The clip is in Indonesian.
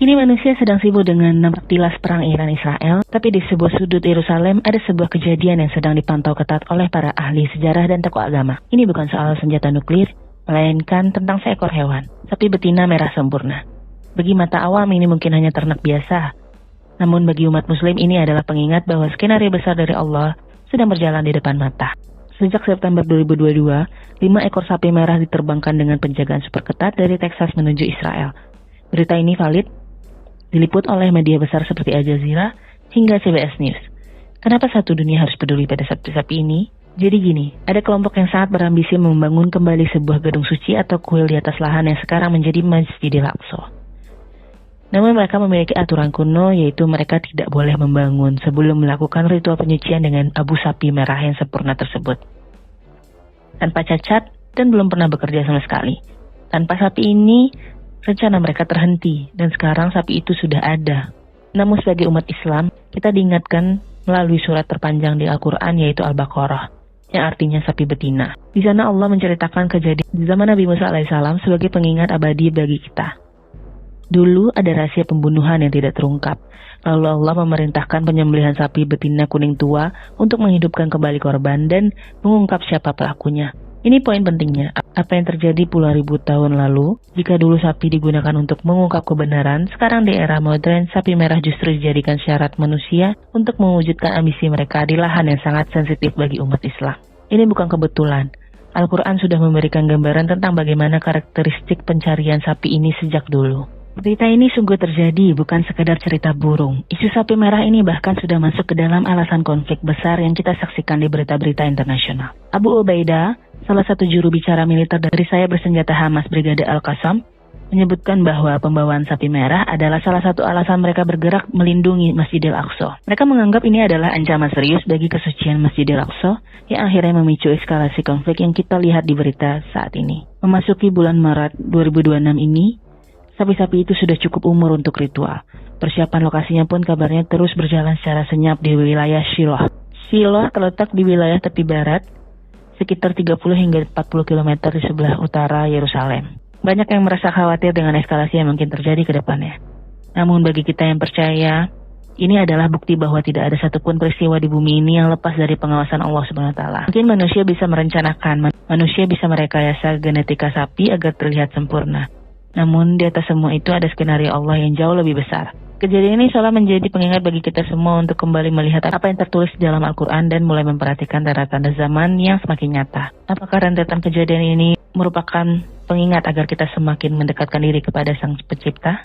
Kini manusia sedang sibuk dengan nampak tilas perang Iran-Israel, tapi di sebuah sudut Yerusalem ada sebuah kejadian yang sedang dipantau ketat oleh para ahli sejarah dan tokoh agama. Ini bukan soal senjata nuklir, melainkan tentang seekor hewan, sapi betina merah sempurna. Bagi mata awam ini mungkin hanya ternak biasa, namun bagi umat muslim ini adalah pengingat bahwa skenario besar dari Allah sedang berjalan di depan mata. Sejak September 2022, 5 ekor sapi merah diterbangkan dengan penjagaan super ketat dari Texas menuju Israel. Berita ini valid diliput oleh media besar seperti Al Jazeera hingga CBS News. Kenapa satu dunia harus peduli pada sapi-sapi ini? Jadi gini, ada kelompok yang sangat berambisi membangun kembali sebuah gedung suci atau kuil di atas lahan yang sekarang menjadi Masjidil Aqsa. Namun mereka memiliki aturan kuno, yaitu mereka tidak boleh membangun sebelum melakukan ritual penyucian dengan abu sapi merah yang sempurna tersebut. Tanpa cacat dan belum pernah bekerja sama sekali. Tanpa sapi ini, rencana mereka terhenti, dan sekarang sapi itu sudah ada. Namun sebagai umat Islam, kita diingatkan melalui surat terpanjang di Al-Quran, yaitu Al-Baqarah, yang artinya sapi betina. Di sana Allah menceritakan kejadian di zaman Nabi Musa alaihissalam sebagai pengingat abadi bagi kita. Dulu ada rahasia pembunuhan yang tidak terungkap. Lalu Allah memerintahkan penyembelihan sapi betina kuning tua untuk menghidupkan kembali korban dan mengungkap siapa pelakunya. Ini poin pentingnya, apa yang terjadi puluhan ribu tahun lalu, jika dulu sapi digunakan untuk mengungkap kebenaran, sekarang di era modern, sapi merah justru dijadikan syarat manusia untuk mewujudkan ambisi mereka di lahan yang sangat sensitif bagi umat Islam. Ini bukan kebetulan. Al-Quran sudah memberikan gambaran tentang bagaimana karakteristik pencarian sapi ini sejak dulu. Berita ini sungguh terjadi, bukan sekedar cerita burung. Isu sapi merah ini bahkan sudah masuk ke dalam alasan konflik besar yang kita saksikan di berita-berita internasional. Abu Ubaidah, salah satu juru bicara militer dari sayap bersenjata Hamas Brigade Al-Qassam, menyebutkan bahwa pembawaan sapi merah adalah salah satu alasan mereka bergerak melindungi Masjidil Aqsa. Mereka menganggap ini adalah ancaman serius bagi kesucian Masjidil Aqsa yang akhirnya memicu eskalasi konflik yang kita lihat di berita saat ini. Memasuki bulan Maret 2026 ini, sapi-sapi itu sudah cukup umur untuk ritual. Persiapan lokasinya pun kabarnya terus berjalan secara senyap di wilayah Shiloh. Shiloh terletak di wilayah tepi barat, sekitar 30 hingga 40 km di sebelah utara Yerusalem. Banyak yang merasa khawatir dengan eskalasi yang mungkin terjadi ke depannya. Namun bagi kita yang percaya, ini adalah bukti bahwa tidak ada satupun peristiwa di bumi ini yang lepas dari pengawasan Allah SWT. Mungkin manusia bisa merencanakan, manusia bisa merekayasa genetika sapi agar terlihat sempurna. Namun di atas semua itu ada skenario Allah yang jauh lebih besar. Kejadian ini seolah menjadi pengingat bagi kita semua untuk kembali melihat apa yang tertulis di dalam Al-Quran dan mulai memperhatikan tanda-tanda zaman yang semakin nyata. Apakah rentetan kejadian ini merupakan pengingat agar kita semakin mendekatkan diri kepada Sang Pencipta?